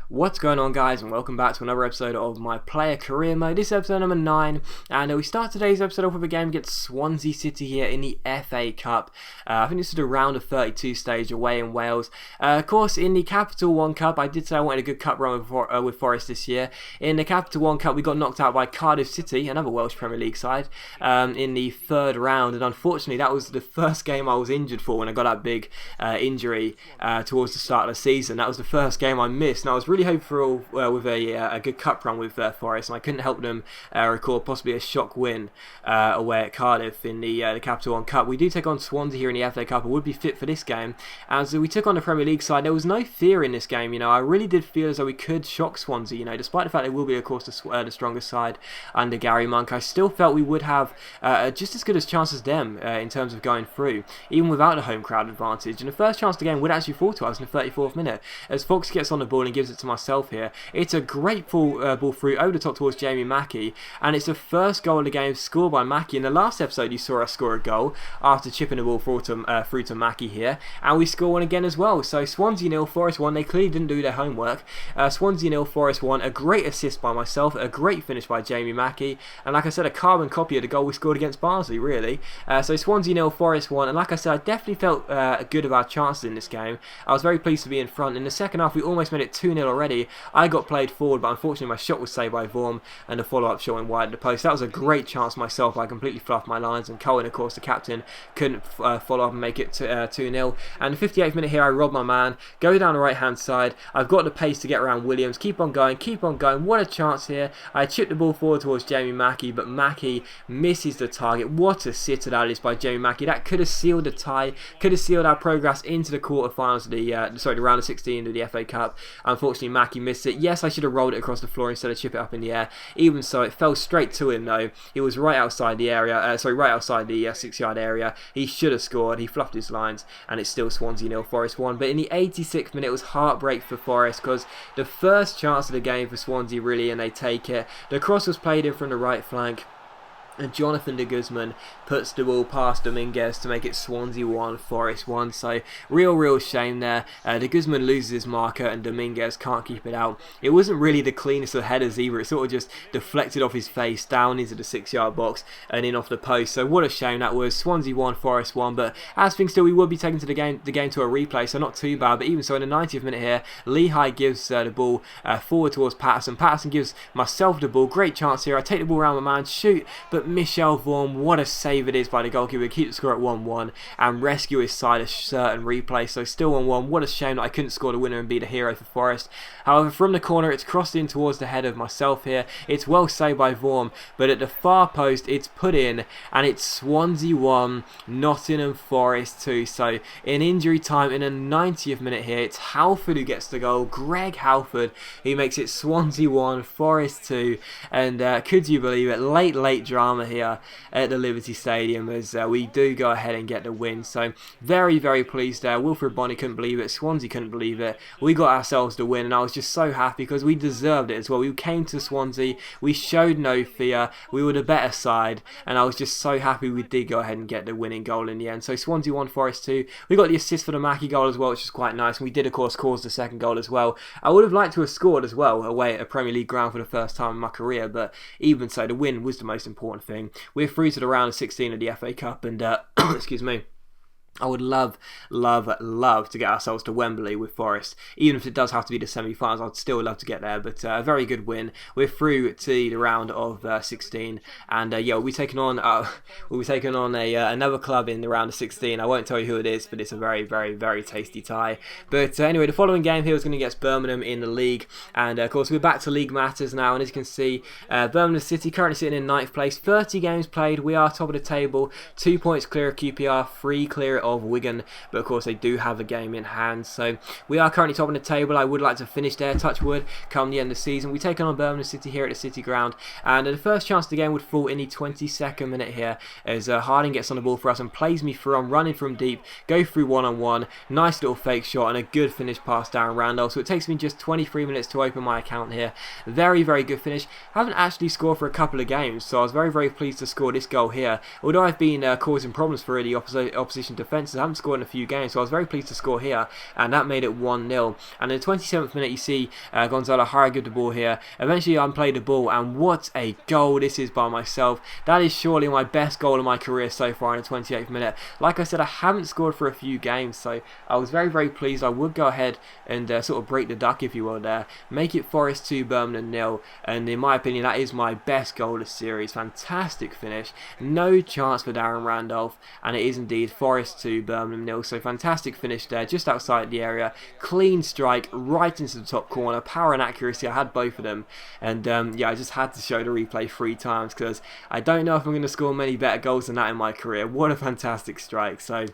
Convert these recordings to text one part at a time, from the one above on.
What's going on, guys, and welcome back to another episode of my player career mode. This is episode number 9, and we start today's episode off with a game against Swansea City here in the FA Cup. I think this is the round of 32 stage away in Wales. Of course, in the Capital One Cup, I did say I wanted a good cup run with Forest this year. In the Capital One Cup, we got knocked out by Cardiff City, another Welsh Premier League side, in the third round, and unfortunately that was the first game I was injured for when I got that big injury towards the start of the season. That was the first game I missed, and I was really hopeful with a good cup run with Forest, and I couldn't help them record possibly a shock win away at Cardiff in the Capital One Cup. We do take on Swansea here in the FA Cup. I would be fit for this game, as we took on the Premier League side. There was no fear in this game. I really did feel as though we could shock Swansea. Despite the fact they will be, of course, the strongest side under Gary Monk, I still felt we would have just as good a chance as them in terms of going through, even without the home crowd advantage. And the first chance of the game would actually fall to us in the 34th minute, as Fox gets on the ball and gives it to myself here. It's a great ball through over the top towards Jamie Mackie, and it's the first goal of the game scored by Mackie. In the last episode, you saw us score a goal after chipping the ball through to Mackie here, and we score one again as well. So Swansea 0, Forest 1. They clearly didn't do their homework. Swansea 0, Forest 1. A great assist by myself, a great finish by Jamie Mackie, and like I said, a carbon copy of the goal we scored against Barnsley, really. So Swansea 0, Forest 1, and like I said, I definitely felt good about chances in this game. I was very pleased to be in front. In the second half, we almost made it 2-0 already. I got played forward, but unfortunately my shot was saved by Vorm, and the follow-up shot went wide at the post. That was a great chance myself. I completely fluffed my lines, and Cohen, of course, the captain, couldn't follow up and make it 2-0. And the 58th minute here, I robbed my man, go down the right-hand side. I've got the pace to get around Williams. Keep on going, keep on going. What a chance here. I chipped the ball forward towards Jamie Mackie, but Mackie misses the target. What a sitter that is by Jamie Mackie. That could have sealed the tie, could have sealed our progress into the quarterfinals of the round of 16 of the FA Cup. Unfortunately, Mackie missed it. Yes, I should have rolled it across the floor instead of chip it up in the air. Even so, it fell straight to him though. It was right outside the area, right outside the 6-yard area. He should have scored. He fluffed his lines, and it's still Swansea 0, Forest 1. But in the 86th minute, it was heartbreak for Forest, because the first chance of the game for Swansea, really, and they take it. The cross was played in from the right flank, and Jonathan de Guzman puts the ball past Dominguez to make it Swansea 1, Forest 1. So real shame there. De Guzman loses his marker, and Dominguez can't keep it out. It wasn't really the cleanest of headers either. It sort of just deflected off his face down into the 6-yard box and in off the post. So what a shame that was. Swansea 1, Forest 1. But as things still, we would be taking the game to a replay, so not too bad. But even so, in the 90th minute here, Lehigh gives the ball forward towards Patterson. Patterson gives myself the ball. Great chance here. I take the ball around my man, shoot, but Michel Vorm, what a save it is by the goalkeeper. Keep the score at 1-1 and rescue his side a certain replay. So still 1-1. What a shame that I couldn't score the winner and be the hero for Forest. However, from the corner, it's crossed in towards the head of myself here. It's well saved by Vorm, but at the far post, it's put in, and it's Swansea 1, Nottingham Forest 2. So in injury time, in the 90th minute here, it's Halford who gets the goal. Greg Halford, who makes it Swansea 1, Forest 2. And could you believe it? Late drama here at the Liberty Stadium, as we do go ahead and get the win. So very pleased there. Wilfred Bonney couldn't believe it. Swansea couldn't believe it. We got ourselves the win, and I was just so happy because we deserved it as well. We came to Swansea, we showed no fear, we were the better side, and I was just so happy we did go ahead and get the winning goal in the end. So Swansea 1, Forest 2. We got the assist for the Mackie goal as well, which was quite nice, and we did of course cause the second goal as well. I would have liked to have scored as well away at a Premier League ground for the first time in my career, but even so, the win was the most important thing. We're through to the round of 16 of the FA Cup, and excuse me, I would love to get ourselves to Wembley with Forest. Even if it does have to be the semi-finals, I'd still love to get there. But a very good win. We're through to the round of 16, and yeah, we'll be taking on another club in the round of 16. I won't tell you who it is, but it's a very tasty tie. But anyway, the following game here is going to get Birmingham in the league, and of course we're back to league matters now. And as you can see, Birmingham City currently sitting in 9th place, 30 games played. We are top of the table, 2 points clear of QPR, 3 clear of Wigan, but of course they do have a game in hand. So we are currently top of the table. I would like to finish there, touch wood, come the end of the season. We take on Birmingham City here at the City Ground, and the first chance of the game would fall in the 22nd minute here, as Harding gets on the ball for us and plays me through. I'm running from deep, go through one-on-one, nice little fake shot and a good finish pass down Randolph. So it takes me just 23 minutes to open my account here. Very good finish. Haven't actually scored for a couple of games, so I was very pleased to score this goal here, although I've been causing problems for the opposition defence defences. I haven't scored in a few games, so I was very pleased to score here, and that made it 1-0. And in the 27th minute, you see Gonzalo Hara give the ball here. Eventually, I played the ball, and what a goal this is by myself. That is surely my best goal of my career so far in the 28th minute. Like I said, I haven't scored for a few games, so I was very, very pleased. I would go ahead and sort of break the duck, if you will, there. Make it Forest 2, Birmingham 0, and in my opinion, that is my best goal of the series. Fantastic finish. No chance for Darren Randolph, and it is indeed Forest 2, Birmingham 0. So fantastic finish there, just outside the area. Clean strike, right into the top corner. Power and accuracy, I had both of them. And yeah, I just had to show the replay 3 times because I don't know if I'm going to score many better goals than that in my career. What a fantastic strike. So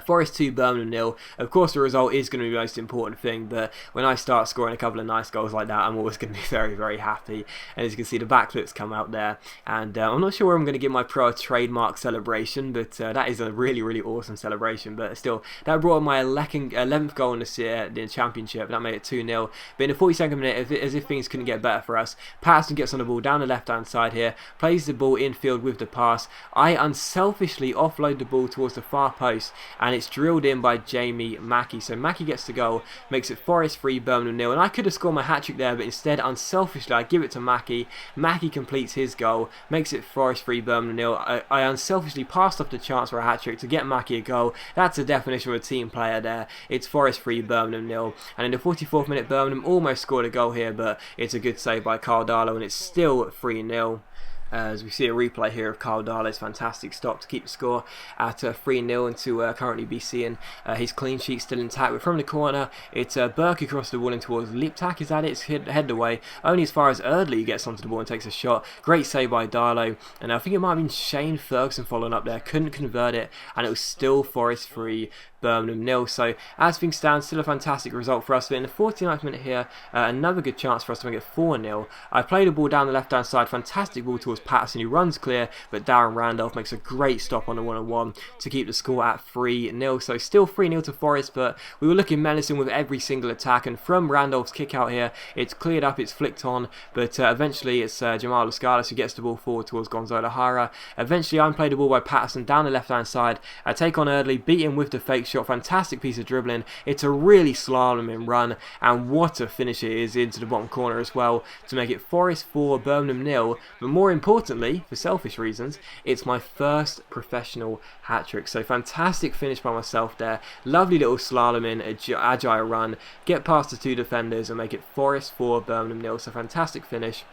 Forest 2, Birmingham 0. Of course, the result is going to be the most important thing, but when I start scoring a couple of nice goals like that, I'm always going to be very, very happy. And as you can see, the backflips come out there. And I'm not sure where I'm going to give my pro trademark celebration, but that is a really, really awesome celebration. But still, that brought my 11th goal in the championship. That made it 2-0. But in the 42nd minute, as if things couldn't get better for us, Patterson gets on the ball down the left-hand side here, plays the ball infield with the pass. I unselfishly offload the ball towards the far post, and it's drilled in by Jamie Mackie. So Mackie gets the goal, makes it Forest 3, Birmingham 0. And I could have scored my hat-trick there, but instead, unselfishly, I give it to Mackie. Mackie completes his goal, makes it Forest 3, Birmingham 0. I unselfishly passed off the chance for a hat-trick to get Mackie a goal. That's the definition of a team player there. It's Forest 3, Birmingham 0. And in the 44th minute, Birmingham almost scored a goal here, but it's a good save by Carl Darlow, and it's still 3-0. As we see a replay here of Carl Darlow's fantastic stop to keep the score at 3-0 and to currently be seeing his clean sheet still intact. But from the corner, it's Burke across the wall in towards Liptak. Is that it? It's headed away. Only as far as Erdley gets onto the ball and takes a shot. Great save by Darlow. And I think it might have been Shane Ferguson following up there. Couldn't convert it, and it was still Forest 3, Birmingham 0. So as things stand, still a fantastic result for us. But in the 49th minute here, another good chance for us to make it 4-0. I played the ball down the left-hand side. Fantastic ball towards Patterson, who runs clear, but Darren Randolph makes a great stop on the 1-on-1 to keep the score at 3-0. So still 3-0 to Forest, but we were looking menacing with every single attack, and from Randolph's kick out here, it's cleared up, it's flicked on, but eventually it's Jamal Lascalas who gets the ball forward towards Gonzalo Hara. Eventually I'm played the ball by Patterson down the left-hand side. I take on Erdley, beat him with the fake shot. Fantastic piece of dribbling. It's a really slaloming run, and what a finish it is into the bottom corner as well to make it Forest 4, Birmingham 0. But more importantly, for selfish reasons, it's my first professional hat-trick. So fantastic finish by myself there. Lovely little slaloming, agile run, get past the 2 defenders and make it Forest 4, Birmingham 0. So fantastic finish.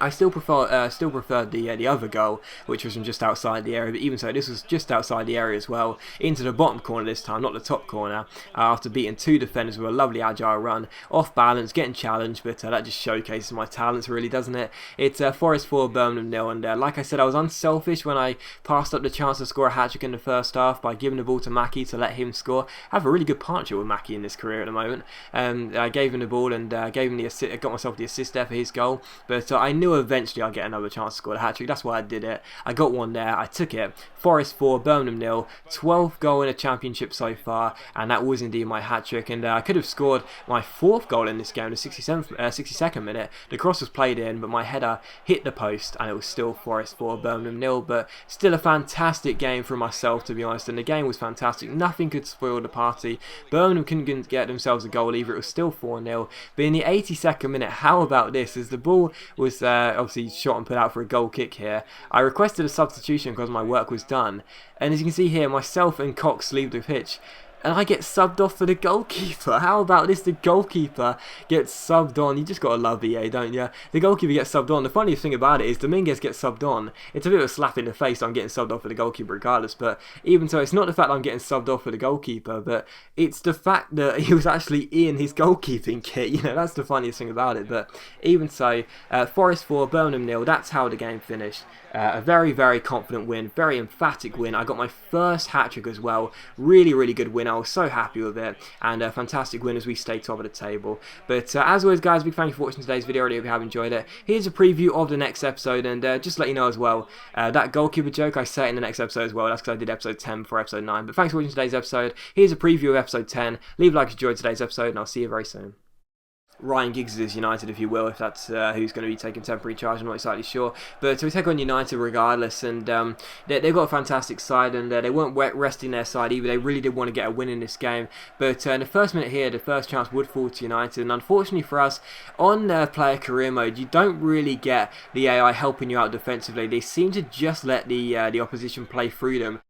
I still preferred the other goal, which was from just outside the area. But even so, this was just outside the area as well, into the bottom corner this time, not the top corner. After beating 2 defenders with a lovely agile run, off balance, getting challenged, but that just showcases my talents, really, doesn't it? It's Forest 4, Birmingham 0, and like I said, I was unselfish when I passed up the chance to score a hat-trick in the first half by giving the ball to Mackie to let him score. I have a really good partnership with Mackie in this career at the moment. I gave him the ball and gave him the assist, got myself the assist there for his goal, but I knew eventually I'd get another chance to score a hat-trick. That's why I did it. I got one there, I took it. Forest 4, Birmingham 0, 12th goal in a championship so far, and that was indeed my hat-trick. And I could have scored my 4th goal in this game, the 62nd minute. The cross was played in, but my header hit the post, and it was still Forest 4, Birmingham 0. But still a fantastic game for myself, to be honest, and the game was fantastic. Nothing could spoil the party. Birmingham couldn't get themselves a goal either. It was still 4-0. But in the 82nd minute, how about this? As the ball was obviously shot and put out for a goal kick here, I requested a substitution because my work was done, and as you can see here, myself and Cox leave the pitch, and I get subbed off for the goalkeeper. How about this? The goalkeeper gets subbed on. You just got to love EA, don't you? The goalkeeper gets subbed on. The funniest thing about it is Dominguez gets subbed on. It's a bit of a slap in the face. I'm getting subbed off for the goalkeeper regardless, but even so, it's not the fact that I'm getting subbed off for the goalkeeper, but it's the fact that he was actually in his goalkeeping kit. You know, that's the funniest thing about it. But even so, Forest 4, Birmingham 0. That's how the game finished. A very, very confident win, very emphatic win. I got my first hat-trick as well. Really, really good win. I was so happy with it, and a fantastic win as we stay top of the table. But as always, guys, big thank you for watching today's video. I really hope you have enjoyed it. Here's a preview of the next episode, and just to let you know as well, that goalkeeper joke I set in the next episode as well. That's because I did episode 10 before episode 9. But thanks for watching today's episode. Here's a preview of episode 10. Leave a like if you enjoyed today's episode, and I'll see you very soon. Ryan Giggs' United, if you will, if that's who's going to be taking temporary charge. I'm not exactly sure, but we take on United regardless, and they've got a fantastic side, and they weren't resting their side either. They really did want to get a win in this game, but in the first minute here, the first chance would fall to United, and unfortunately for us, on player career mode, you don't really get the AI helping you out defensively. They seem to just let the opposition play through them,